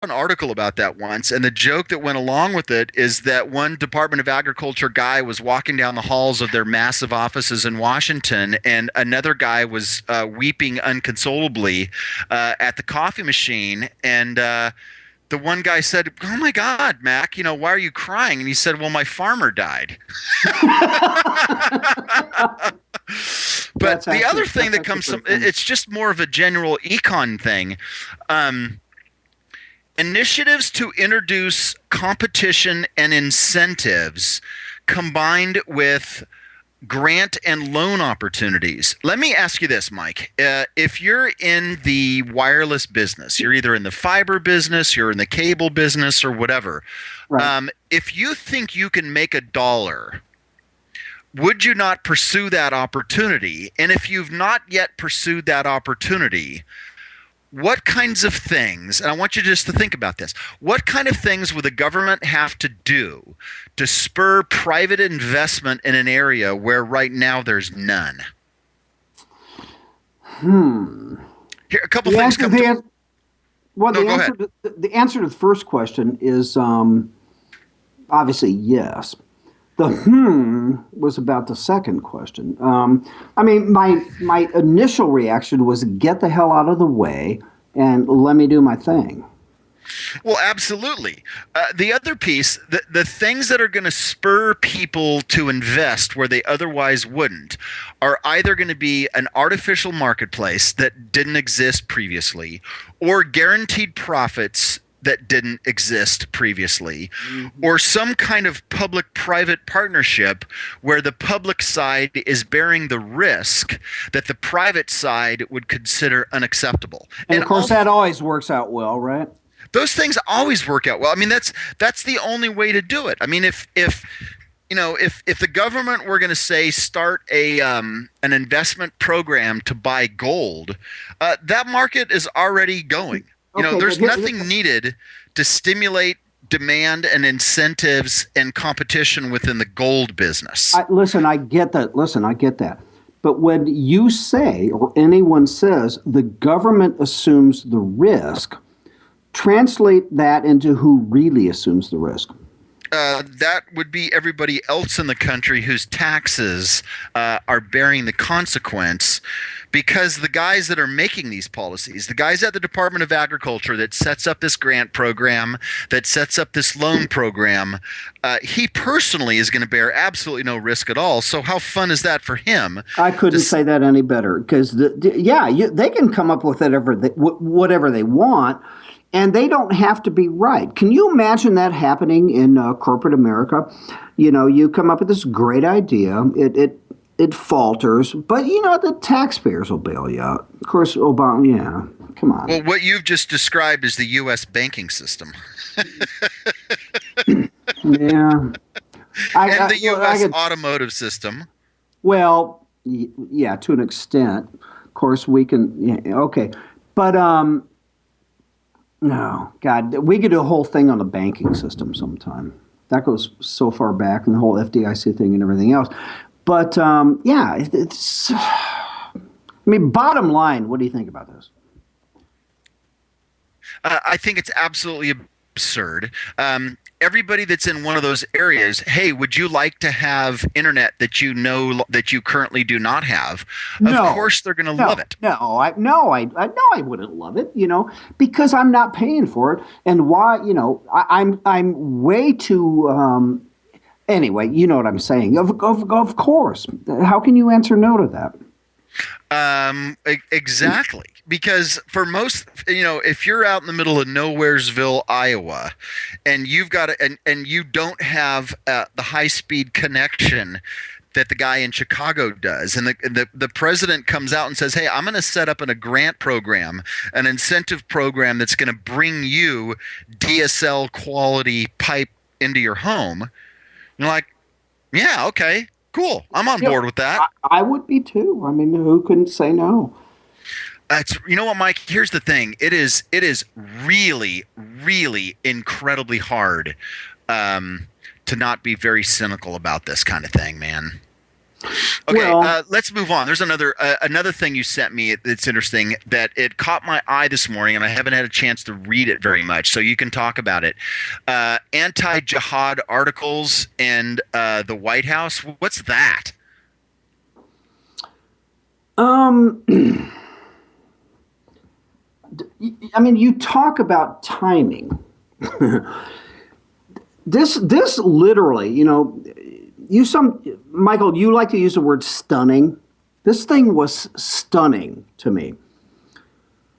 an article about that once, and the joke that went along with it is that one Department of Agriculture guy was walking down the halls of their massive offices in Washington, and another guy was weeping unconsolably at the coffee machine, and the one guy said, "Oh my God, Mac, why are you crying?" And he said, "Well, my farmer died." But the other thing that comes from it's just more of a general econ thing. Initiatives to introduce competition and incentives combined with grant and loan opportunities. Let me ask you this, Mike. If you're in the wireless business, you're either in the fiber business, you're in the cable business, or whatever. Right. If you think you can make a dollar, would you not pursue that opportunity? And if you've not yet pursued that opportunity, what kinds of things, and I want you just to think about this, what kind of things would the government have to do to spur private investment in an area where right now there's none? Here, a couple The things answer, come to well, No, the go ahead. answer the answer to the first question is obviously yes. The was about the second question. I mean, my initial reaction was get the hell out of the way and let me do my thing. Well, absolutely. The other piece, the things that are going to spur people to invest where they otherwise wouldn't are either going to be an artificial marketplace that didn't exist previously or guaranteed profits that didn't exist previously, or some kind of public-private partnership where the public side is bearing the risk that the private side would consider unacceptable. And And of course, all that always works out well, right? those things always work out well. I mean, that's the only way to do it. I mean, if the government were going to say start an investment program to buy gold, that market is already going. Okay, but There's nothing needed to stimulate demand and incentives and competition within the gold business. listen, I get that. Listen, I get that. But when you say, or anyone says, the government assumes the risk, translate that into who really assumes the risk. That would be everybody else in the country whose taxes are bearing the consequence, because the guys that are making these policies, the guys at the Department of Agriculture that sets up this grant program, that sets up this loan program, he personally is going to bear absolutely no risk at all. So how fun is that for him? I couldn't Just say that any better because, yeah, they can come up with whatever they want, and they don't have to be right. Can you imagine that happening in corporate America? You come up with this great idea, it falters, but the taxpayers will bail you out. Of course, Obama, yeah, come on. Well, what you've just described is the U.S. banking system Yeah, and the well, I U.S. could, automotive system. well, yeah, to an extent. Of course, we can. Yeah, okay, but no, God, we could do a whole thing on the banking system sometime. That goes so far back, and the whole FDIC thing and everything else. But yeah, it's. I mean, bottom line, what do you think about this? I think it's absolutely absurd. Everybody that's in one of those areas, hey, would you like to have internet that you know that you currently do not have? Of No, course, they're going to no, love it. no. I know I wouldn't love it, because I'm not paying for it, and why, I'm way too. Anyway, you know what I'm saying. Of course. How can you answer no to that? Exactly. Because for most, if you're out in the middle of Nowheresville, Iowa, and and you don't have the high speed connection that the guy in Chicago does, and the president comes out and says, "Hey, I'm going to set up a grant program, an incentive program that's going to bring you DSL quality pipe into your home." You're like, "Yeah, okay, cool. I'm on Yeah, board with that." I would be too. I mean, who couldn't say no? You know what, Mike? Here's the thing. It is really, really incredibly hard to not be very cynical about this kind of thing, man. Okay, Well, let's move on. There's another thing you sent me that's interesting that it caught my eye this morning, and I haven't had a chance to read it very much. So you can talk about it. Anti-jihad articles and the White House. What's that? um, I mean, you talk about timing. This literally, Michael, you like to use the word stunning. This thing was stunning to me.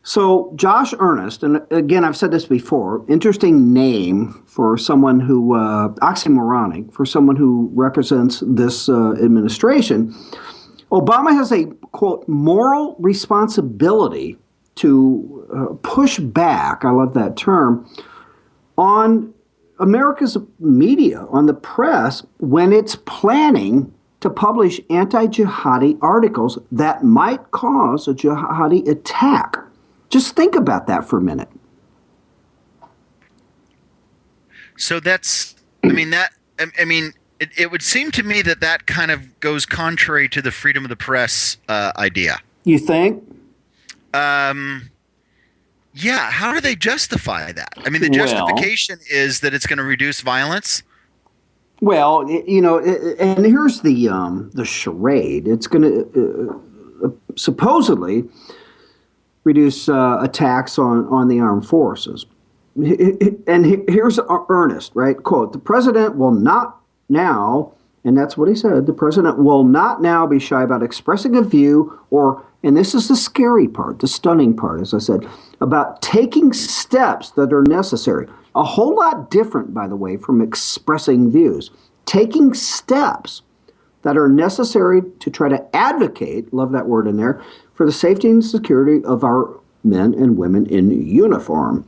So Josh Earnest, and again, I've said this before, interesting name for someone who, oxymoronic, for someone who represents this administration. Obama has a, quote, moral responsibility to push back, I love that term, on America's media, on the press, when it's planning to publish anti-jihadi articles that might cause a jihadi attack. Just think about that for a minute. So that's, I mean, it would seem to me that that kind of goes contrary to the freedom of the press idea. You think? Um, yeah, how do they justify that? I mean, the Well, justification is that it's going to reduce violence. and here's the charade. It's going to supposedly reduce attacks on the armed forces. And here's Ernest, right? Quote, the president will not now, and that's what he said, the president will not now be shy about expressing a view or, and this is the scary part, the stunning part, as I said, about taking steps that are necessary. A whole lot different, by the way, from expressing views. Taking steps that are necessary to try to advocate, love that word in there, for the safety and security of our men and women in uniform.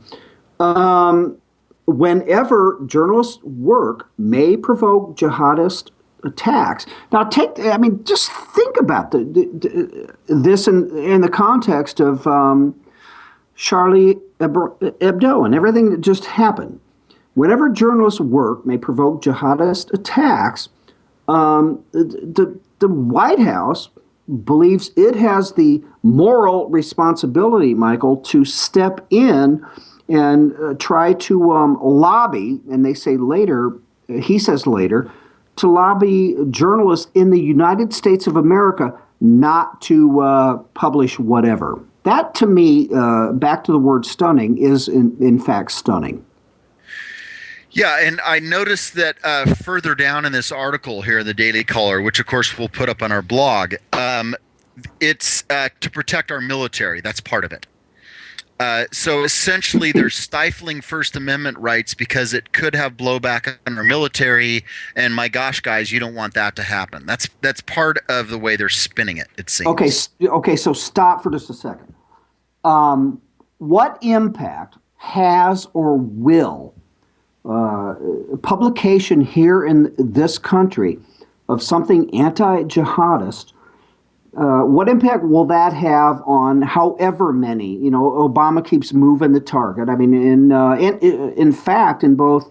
Whenever journalists' work may provoke jihadist attacks. Now, just think about this in the context of Charlie Hebdo and everything that just happened. Whenever journalists' work may provoke jihadist attacks, the White House believes it has the moral responsibility, Michael, to step in and try to lobby, and they say later, he says later, to lobby journalists in the United States of America not to publish whatever. That, to me, back to the word stunning, is in fact stunning. Yeah, and I noticed that further down in this article here in the Daily Caller, which of course we'll put up on our blog, it's to protect our military. That's part of it. So essentially, they're stifling First Amendment rights because it could have blowback on our military. And my gosh, guys, you don't want that to happen. That's part of the way they're spinning it. It seems. Okay. So stop for just a second. What impact has or will publication here in this country of something anti-jihadist? What impact will that have on however many? Obama keeps moving the target. I mean, in fact, in both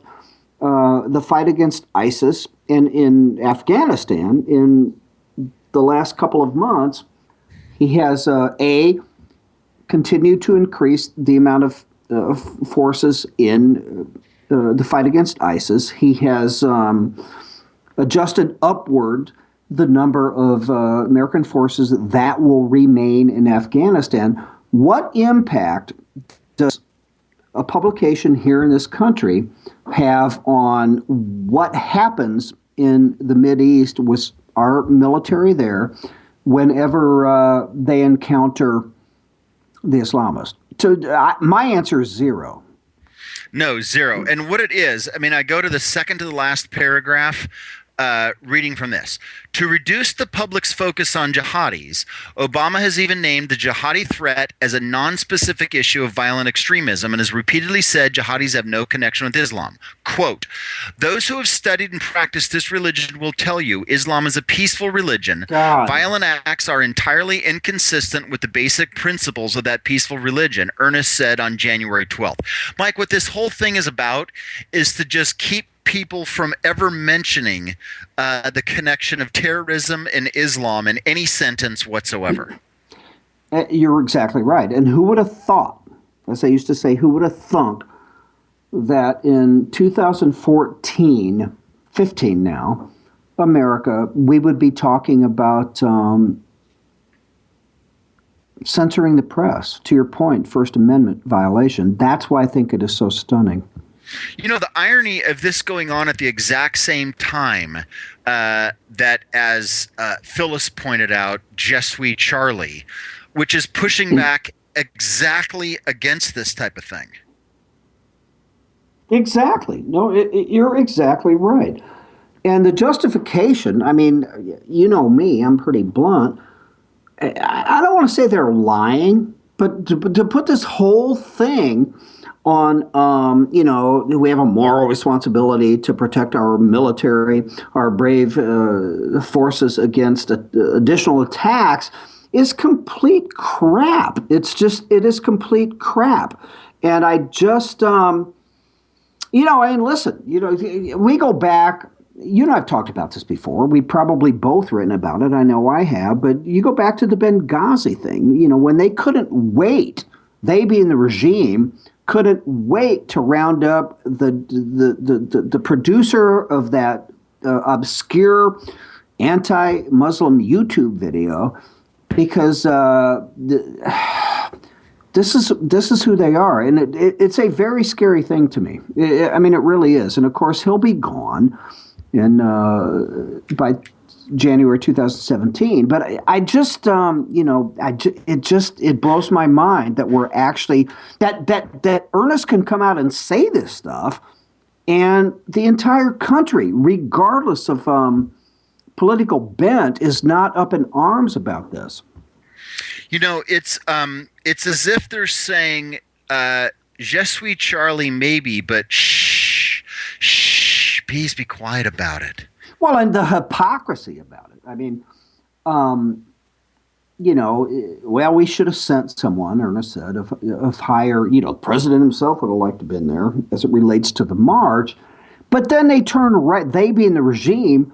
the fight against ISIS and in Afghanistan, in the last couple of months, he has continued to increase the amount of forces in the fight against ISIS. He has adjusted upward the number of American forces that will remain in Afghanistan. What impact does a publication here in this country have on what happens in the Mideast with our military there whenever they encounter the Islamists? My answer is zero. No, zero. And what it is, I mean, I go to the second to the last paragraph. Reading from this. To reduce the public's focus on jihadis, Obama has even named the jihadi threat as a non-specific issue of violent extremism and has repeatedly said jihadis have no connection with Islam. Quote, those who have studied and practiced this religion will tell you Islam is a peaceful religion. God. Violent acts are entirely inconsistent with the basic principles of that peaceful religion, Ernest said on January 12th. Mike, what this whole thing is about is to just keep people from ever mentioning the connection of terrorism and Islam in any sentence whatsoever. You're exactly right. And who would have thought, as I used to say, who would have thunk that in 2014, 15 now, America, we would be talking about censoring the press. To your point, First Amendment violation. That's why I think it is so stunning. You know, the irony of this going on at the exact same time that, as Phyllis pointed out, Je suis Charlie, which is pushing back exactly against this type of thing. Exactly. No, you're exactly right. And the justification, I mean, you know me, I'm pretty blunt. I don't want to say they're lying, but to put this whole thing on, we have a moral responsibility to protect our military, our brave forces against additional attacks is complete crap. It is complete crap. And I just, listen, we go back. You and I have talked about this before. We've probably both written about it. I know I have. But you go back to the Benghazi thing, when they couldn't wait, they being the regime, couldn't wait to round up the producer of that obscure anti-Muslim YouTube video because this is who they are. And it's a very scary thing to me. I mean, it really is. And, of course, he'll be gone. And by January 2017, but I just it blows my mind that we're actually that Ernest can come out and say this stuff, and the entire country, regardless of political bent, is not up in arms about this. It's as if they're saying, "Je suis Charlie, maybe, but shh, shh." Please be quiet about it. Well, and the hypocrisy about it. I mean, we should have sent someone, Ernest said, of higher, the president himself would have liked to have been there as it relates to the march. But then they being the regime,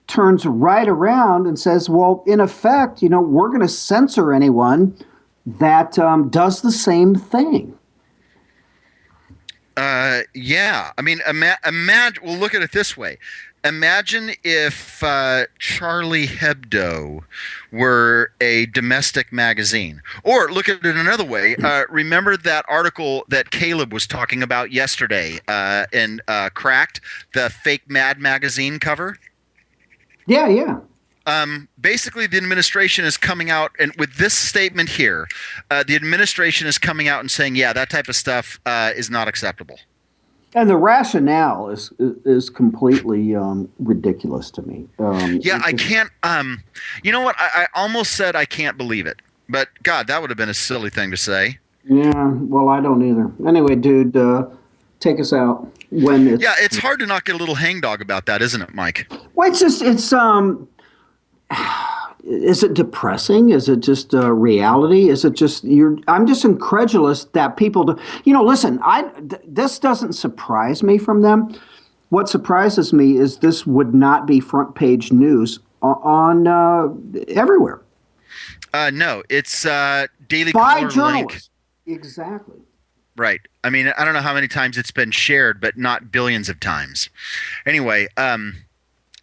turns right around and says, well, in effect, we're going to censor anyone that does the same thing. Yeah. I mean, imagine. We'll look at it this way. Imagine if Charlie Hebdo were a domestic magazine. Or look at it another way. Remember that article that Caleb was talking about yesterday in Cracked, the fake Mad magazine cover? Yeah, yeah. Basically, the administration is coming out, and with this statement here, the administration is coming out and saying, yeah, that type of stuff is not acceptable. And the rationale is completely ridiculous to me. I can't. You know what? I almost said I can't believe it, but God, that would have been a silly thing to say. Yeah, well, I don't either. Anyway, dude, take us out. It's hard to not get a little hangdog about that, isn't it, Mike? Well, it's is it depressing? Is it just reality? Is it just I'm just incredulous that people do. Listen, this doesn't surprise me from them. What surprises me is this would not be front page news on everywhere. No, it's Daily By Caller journalists. link. Exactly. Right. I mean, I don't know how many times it's been shared, but not billions of times. Anyway,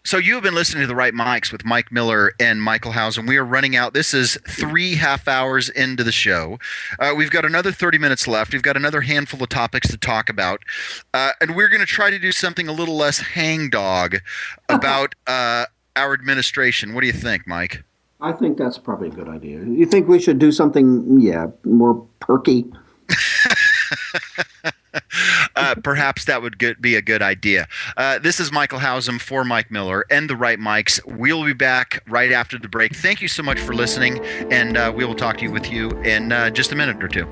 so you have been listening to The Right Mics with Mike Miller and Michael Hausen. We are running out. This is 3 half hours into the show. We've got another 30 minutes left. We've got another handful of topics to talk about. And we're going to try to do something a little less hangdog about our administration. What do you think, Mike? I think that's probably a good idea. You think we should do something, more perky? Perhaps that would be a good idea. This is Michael Hausen for Mike Miller and The Right Mics. We'll be back right after the break. Thank you so much for listening, and we will talk to you in just a minute or two.